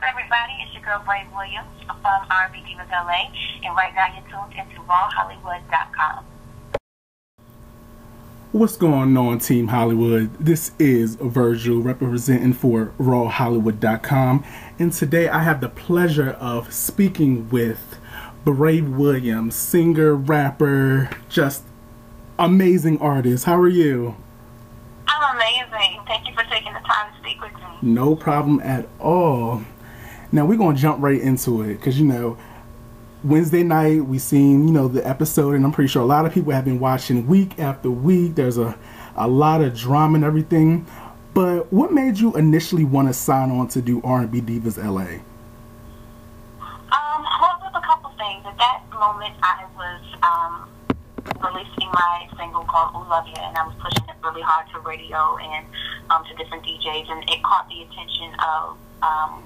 everybody? It's your girl, Brave Williams from R&B Divas LA, and right now you're tuned into rawhollywood.com. What's going on, Team Hollywood? This is Virgil representing for rawhollywood.com, and today I have the pleasure of speaking with Brave Williams, singer, rapper, just amazing artist. How are you? I'm amazing. Thank you for taking the time to speak with me. No problem at all. Now we're going to jump right into it because, you know, Wednesday night we seen, you know, the episode, and I'm pretty sure a lot of people have been watching week after week. There's a lot of drama and everything. But what made you initially want to sign on to do R&B Divas LA? Well, there's a couple things. At that moment, I was releasing my single called Ooh Love Ya, and I was pushing it really hard to radio and to different DJs, and it caught the attention of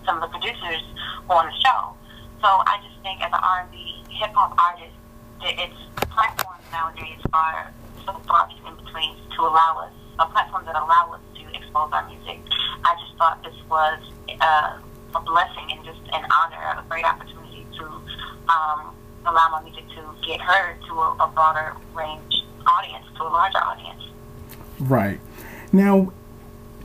some of the producers on the show. So I just think as an R&B hip-hop artist, it's platforms nowadays are so far in between to allow us, a platform that allow us to expose our music. I just thought this was a blessing and just an honor, a great opportunity to allow my music to get heard to a broader range audience, to a larger audience. Right. Now,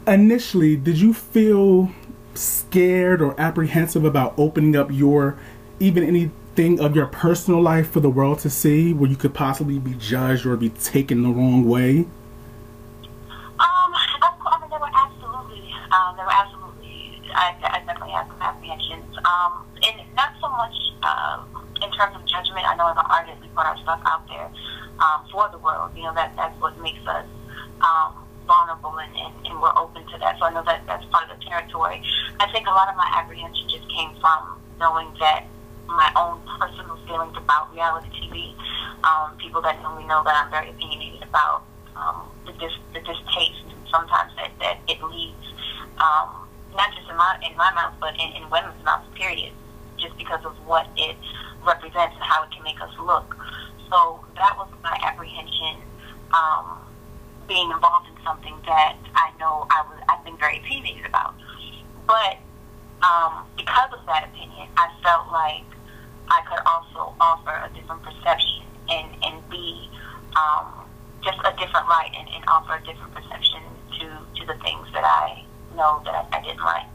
initially, did you feel scared or apprehensive about opening up even anything of your personal life for the world to see, where you could possibly be judged or be taken the wrong way? There were absolutely, I definitely have some apprehensions. And not so much in terms of judgment. I know as an artist, we put our stuff out there for the world. You know, that's what makes us vulnerable, and we're open to that. So I know that that's part of the territory. I think a lot of my apprehension just came from knowing that my own personal feelings about reality TV. People that know me know that I'm very opinionated about the distaste sometimes that it leaves, not just in my mouth, but in women's mouths, period, just because of what it represents and how it can make us look. So that was my apprehension, being involved in something that I know I've been very opinionated about. But because of that opinion, I felt like I could also offer a different perception and be just a different light and offer a different perception to the things that I know that I didn't like.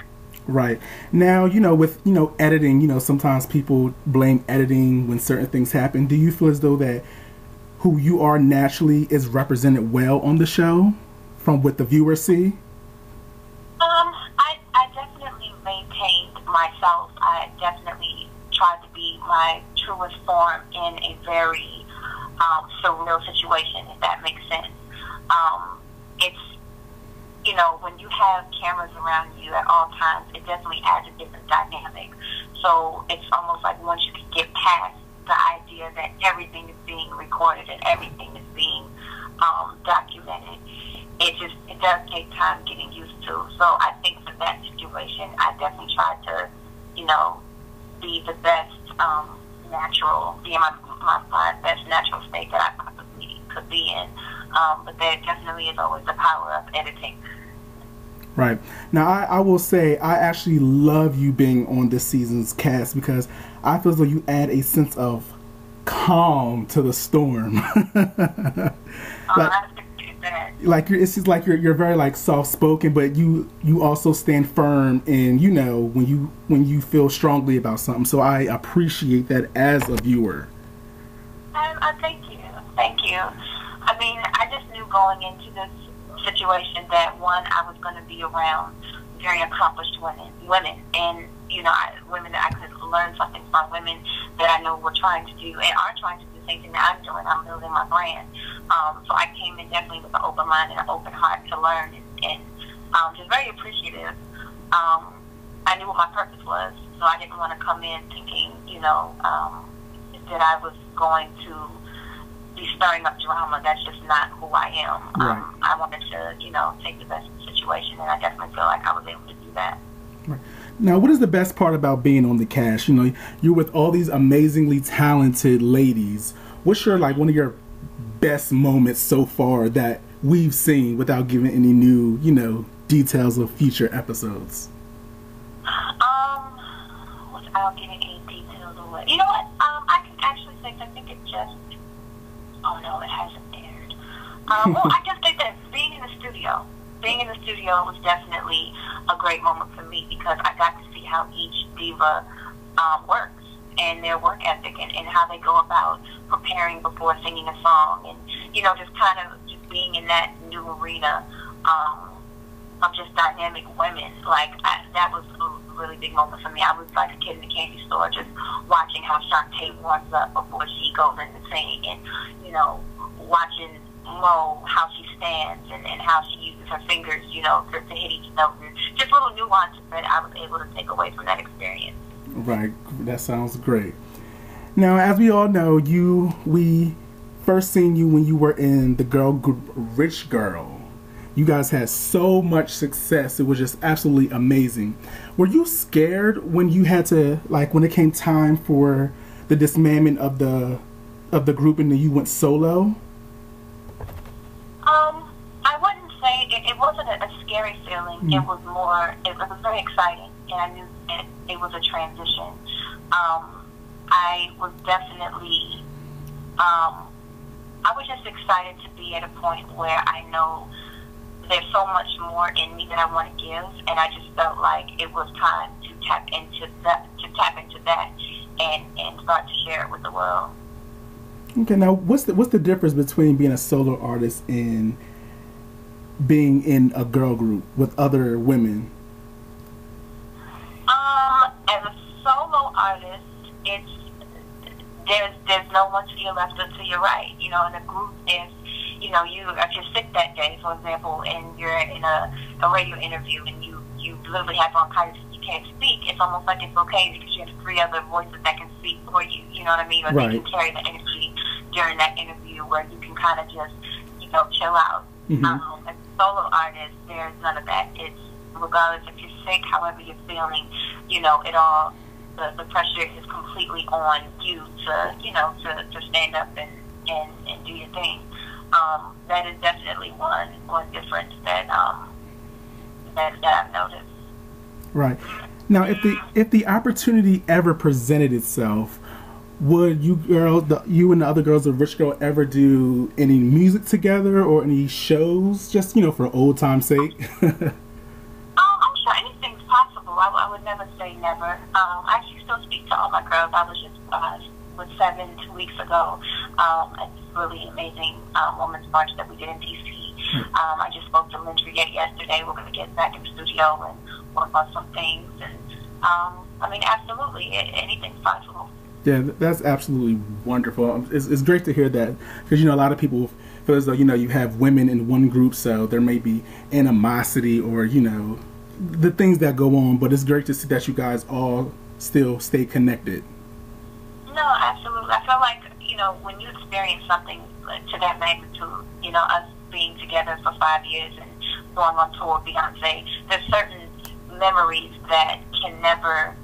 Right. Now, you know, with, you know, editing, you know, sometimes people blame editing when certain things happen. Do you feel as though that who you are naturally is represented well on the show from what the viewers see? I definitely maintained myself. I definitely tried to be my truest form in a very surreal situation, if that makes sense. It's, you know, when you have cameras around you at all times, it definitely adds a different dynamic. So it's almost like once you can get past the idea that everything is being recorded and everything is being documented, it does take time getting used to. So I think for that situation, I definitely tried to, you know, be the best natural, be in my best natural state that I possibly could be in. But there definitely is always the power of editing. Right. Now, I will say I actually love you being on this season's cast because I feel as though you add a sense of calm to the storm. It's just like you're very like soft spoken, but you also stand firm, and you know when you feel strongly about something. So I appreciate that as a viewer. Thank you. I mean, I just knew going into this situation that one, I was going to be around very accomplished women, and you know, women that I could learn something from, women that I know were trying to do and are trying to do the same thing that I'm doing. I'm building my brand. So I came in definitely with an open mind and an open heart to learn, and just very appreciative. I knew what my purpose was, so I didn't want to come in thinking, you know, that I was going to be stirring up drama. That's just not who I am. Right. I wanted to, you know, take the best of the situation, and I definitely feel like I was able to do that. Right. Now, what is the best part about being on the cast? You know, you're with all these amazingly talented ladies. What's your, like, one of your best moments so far that we've seen without giving any new, you know, details of future episodes? without giving any details away. You know what? I can actually say, I think it just, oh no, it hasn't aired. Well, I just think that being in the studio was definitely a great moment for me because I got to see how each diva works and their work ethic and how they go about preparing before singing a song and, you know, just kind of just being in that new arena of just dynamic women. Like, that was a really big moment for me. I was like a kid in the candy store just watching how Shantae warms up before she goes in to sing and, you know, watching Mo, how she stands and how she uses her fingers, you know, to hit each note. And just little nuances that I was able to take away from that experience. Right. That sounds great. Now, as we all know, we first seen you when you were in the girl group Rich Girl. You guys had so much success. It was just absolutely amazing. Were you scared when you had to, like, when it came time for the disbandment of the group and then you went solo? I wouldn't say it wasn't a scary feeling. Mm. It was very exciting, and I knew that it was a transition. I was definitely, I was just excited to be at a point where I know there's so much more in me that I want to give, and I just felt like it was time to tap into that, and start to share it with the world. Okay, now what's the difference between being a solo artist and being in a girl group with other women? As a solo artist, there's no one to your left or to your right. You know, in a group, if you're sick that day, for example, and you're in a radio interview and you literally have bronchitis and you can't speak, it's almost like it's okay because you have 3 other voices that can speak for you. You know what I mean? Or right. They can carry the energy during that interview where you can kind of just, chill out. Mm-hmm. As a solo artist, there's none of that. It's regardless if you're sick, however you're feeling, it all, the pressure is completely on you to stand up and do your thing. That is definitely one difference that I've noticed. Right. Now, if the opportunity ever presented itself, would you and the other girls of Rich Girl ever do any music together or any shows, just for old time's sake? I'm sure anything's possible. I would never say never. I actually still speak to all my girls. I was just with 7 2 weeks ago at this really amazing Women's March that we did in DC. I just spoke to Lindry yesterday. We're going to get back in the studio and work on some things. And absolutely, anything's possible. Yeah, that's absolutely wonderful. It's great to hear that because a lot of people feel as though you have women in one group, so there may be animosity or the things that go on. But it's great to see that you guys all still stay connected. No, absolutely. I feel like when you experience something to that magnitude, us being together for 5 years and going on tour with Beyonce, there's certain memories that can never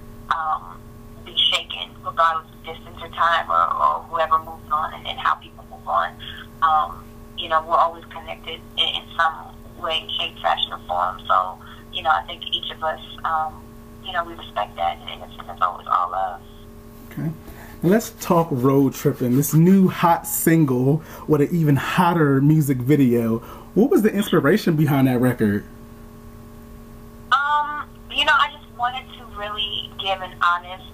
be shaken, regardless of distance or time or whoever moves on and how people move on. We're always connected in some way, shape, fashion, or form. So, I think each of us, we respect that, and it's always all love. Okay. Let's talk Road Trippin', this new hot single with an even hotter music video. What was the inspiration behind that record? I just wanted to really give an honest,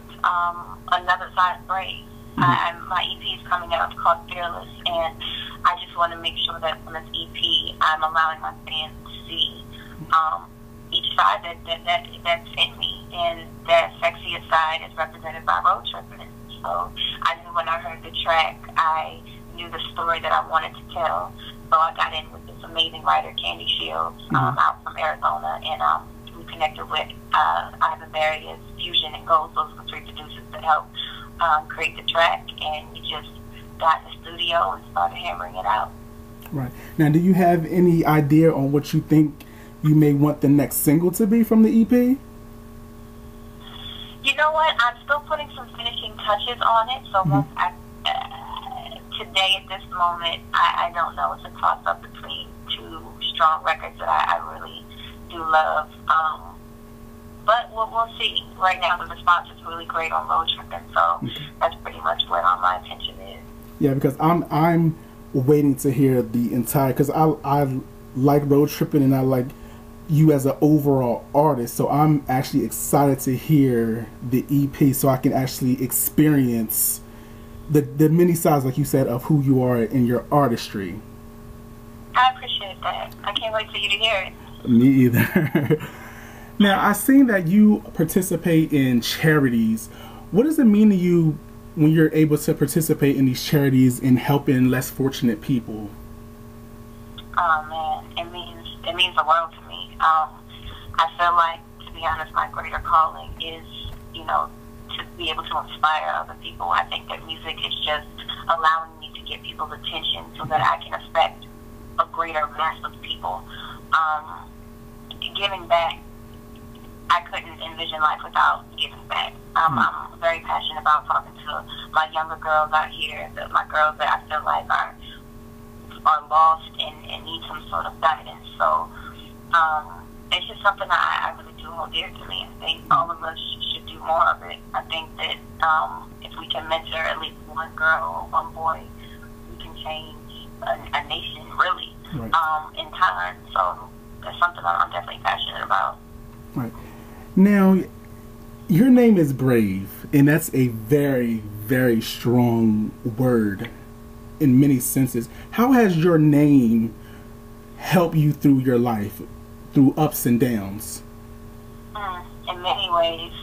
another side of Brave. Mm-hmm. My EP is coming out. It's called Fearless, and I just want to make sure that on this EP, I'm allowing my fans to see each side that's in me, and that sexiest side is represented by Road Trippin'. So I knew when I heard the track, I knew the story that I wanted to tell. So I got in with this amazing writer, Candy Shields, out from Arizona, and we connected with Ivan Barria's Fusion and Gold. Those are the 3 producers that helped create the track, and we just got in the studio and started hammering it out. Right. Now, do you have any idea on what you think you may want the next single to be from the EP? You know what? I'm still putting some finishing touches on it. So once today, at this moment, I don't know. It's a toss-up between 2 strong records that I really do love. But we'll see. Right now, the response is really great on Road Tripping, so that's pretty much where all my attention is. Yeah, because I'm waiting to hear the entire, because I like Road Tripping and I like you as an overall artist, so I'm actually excited to hear the EP so I can actually experience the many sides, like you said, of who you are in your artistry. I appreciate that. I can't wait for you to hear it. Me either. Now, I've seen that you participate in charities. What does it mean to you when you're able to participate in these charities and helping less fortunate people? Oh man, it means the world to me. I feel like, to be honest, my greater calling is, to be able to inspire other people. I think that music is just allowing me to get people's attention so that I can affect a greater mass of people. Giving back, I couldn't envision life without giving back. I'm very passionate about talking to my younger girls out here, my girls that I feel like are lost and need some sort of guidance. So it's just something I really do hold dear to me, and I think all of us should do more of it. I think that if we can mentor at least one girl or one boy, we can change a nation, really, in time. So that's something I'm definitely passionate about. Right. Now, your name is Brave, and that's a very, very strong word in many senses. How has your name helped you through your life, through ups and downs? In many ways.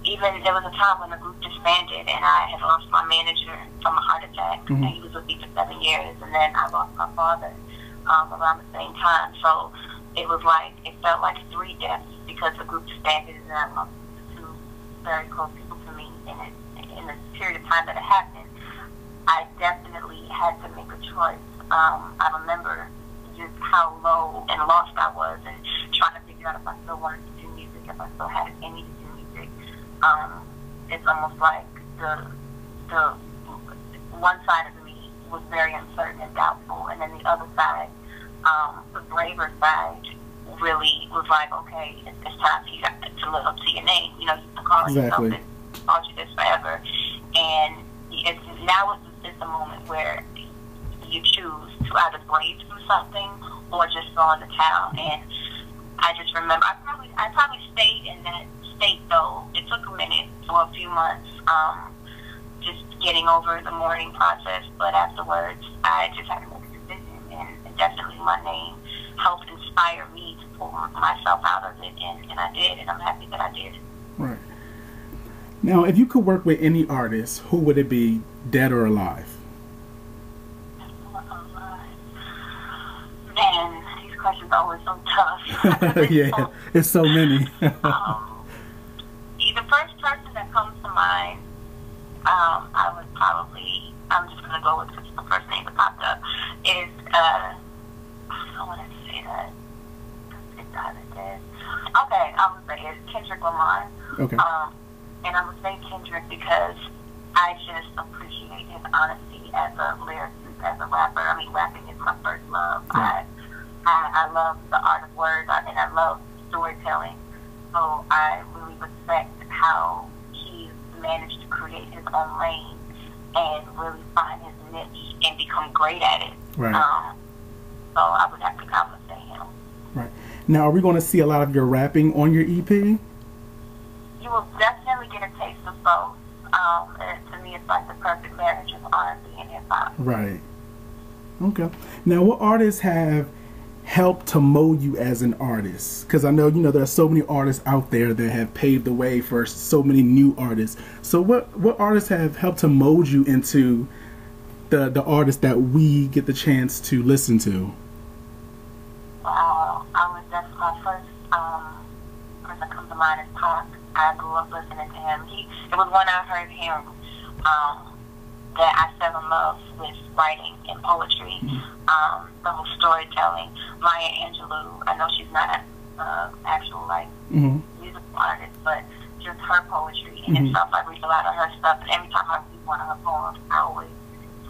Even there was a time when the group disbanded and I had lost my manager from a heart attack. And he was with me for 7 years, and then I lost my father around the same time. So it felt like 3 deaths because the group disbanded, and I lost 2 very close people to me. And in the period of time that it happened, I definitely had to make a choice. I remember just how low and lost I was, and trying to figure out if I still wanted to do music, if I still had it in me to do music. It's almost like the one side of me was very uncertain and doubtful, and then the other side, the braver side, really was like, okay, it's time for you to live up to your name. You've been calling yourself this, called you this forever, and now it's a moment where you choose to either brave through something or just throw in the towel. And I just remember I probably stayed in that state, though. It took a minute, for a few months, just getting over the mourning process. But afterwards, I just had to make a decision, and definitely my name helped inspire me to pull myself out of it, and I did, and I'm happy that I did. Right. Now, if you could work with any artist, who would it be, dead or alive? Man, these questions are always so tough. Yeah, it's so many. The first person that comes to mind, I would probably, I'm just going to go with the first name that popped up, is, I don't want to say that. Okay, I would say it's Kendrick Lamar. Okay. And I would say Kendrick because I just appreciate his honesty as a lyricist, as a rapper. I mean, rapping is my first love. Yeah. I love the art of words, and I love storytelling. So I really respect how he's managed to create his own lane and really find his niche and become great at it. Right. So I would have to say him. Right. Now, are we going to see a lot of your rapping on your EP? You will definitely get a taste of both. To me, it's like the perfect marriage of R&B and hip-hop. Right. Okay. Now, what artists have helped to mold you as an artist? Because I know, there are so many artists out there that have paved the way for so many new artists. So what artists have helped to mold you into the artist that we get the chance to listen to? That's my first person that comes to mind is Pac. I grew up listening to him. It was when I heard him that I fell in love with writing and poetry, the whole storytelling. Maya Angelou, I know she's not an actual musical artist, but just her poetry in itself. I read a lot of her stuff, and every time I read one of her poems, I always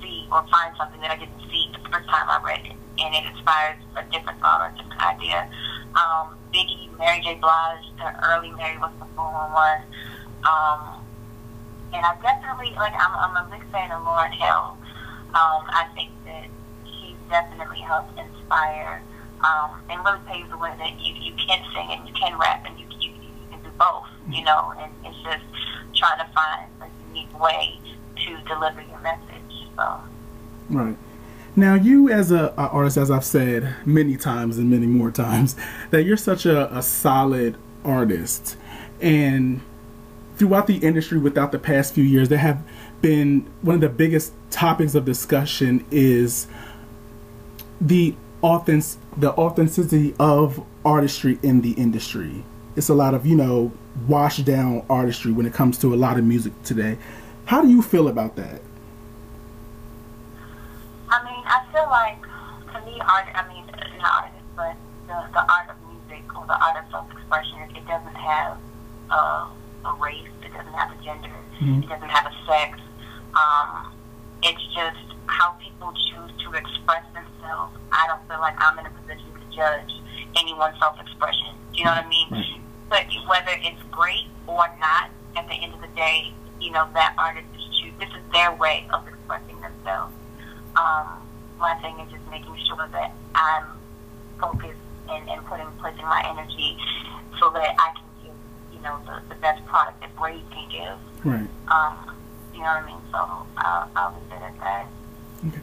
see or find something that I didn't see the first time I read it, and it inspires a different thought or a different idea. Biggie, Mary J. Blige, the early Mary was the 411. And I definitely, like, I'm a big fan of Lauryn Hill. I think that he's definitely helped inspire and really paves the way that you can sing and you can rap and you can do both, you know, and it's just trying to find a unique way to deliver your message. So. Right. Now, you as a artist, as I've said many times and many more times, that you're such a solid artist. And throughout the industry, without the past few years, there have been one of the biggest topics of discussion is the authenticity of artistry in the industry. It's a lot of, you know, washed down artistry when it comes to a lot of music today. How do you feel about that? I mean, I feel like, to me, not artists, but the art of music or the art of self-expression, it doesn't have a race, it doesn't have a gender, it doesn't have a sex. It's just how people choose to express themselves. I don't feel like I'm in a position to judge anyone's self-expression. Do you know what I mean? Right. But whether it's great or not, at the end of the day, you know, that artist this is their way of expressing themselves. My thing is just making sure that I'm focused and placing my energy so that I can give, you know, the best product that Brave can give. Right. You know what I mean? So I'll leave it at that. Okay.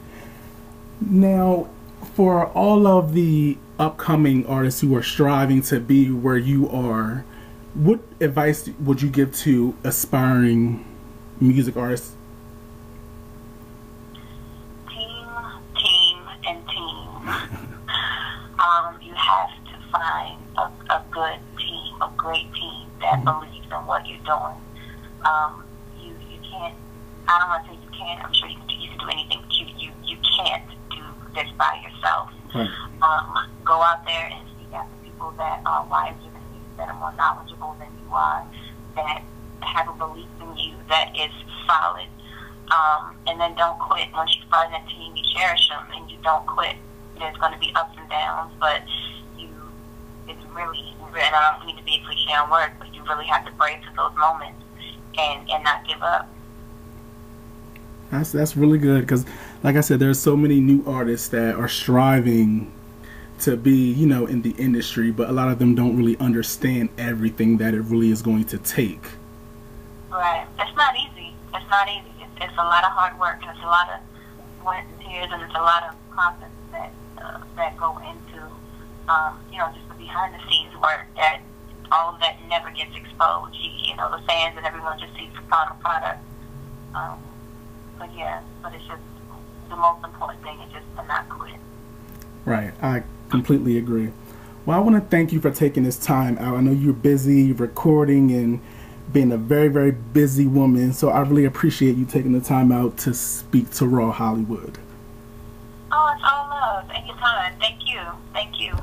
Now, for all of the upcoming artists who are striving to be where you are, what advice would you give to aspiring music artists? Team, and team. You have to find a good team, a great team that believes in what you're doing. You can't, I don't want to say you can't, I'm sure you can do anything, but you can't do this by yourself. Right. Go out there and seek after people that are wiser than you, that are more knowledgeable than you are, that have a belief in you that is solid. And then don't quit. Once you find that team, you cherish them and you don't quit. There's going to be ups and downs, but it's really, and I don't mean to be a cliche on words, but you really have to brave through those moments and not give up. That's really good, because like I said, there's so many new artists that are striving to be, you know, in the industry, but a lot of them don't really understand everything that it really is going to take. Right. It's not easy. It's not easy. It's a lot of hard work, and it's a lot of sweat and tears, and it's a lot of process that go into, you know, just the behind the scenes work that all of that never gets exposed. You know, the fans and everyone just sees the final product. But it's just the most important thing is just to not quit. Right. I completely agree. Well, I want to thank you for taking this time out. I know you're busy recording and being a very, very busy woman, so I really appreciate you taking the time out to speak to Raw Hollywood. Oh, it's all love. Anytime. Thank you. Thank you.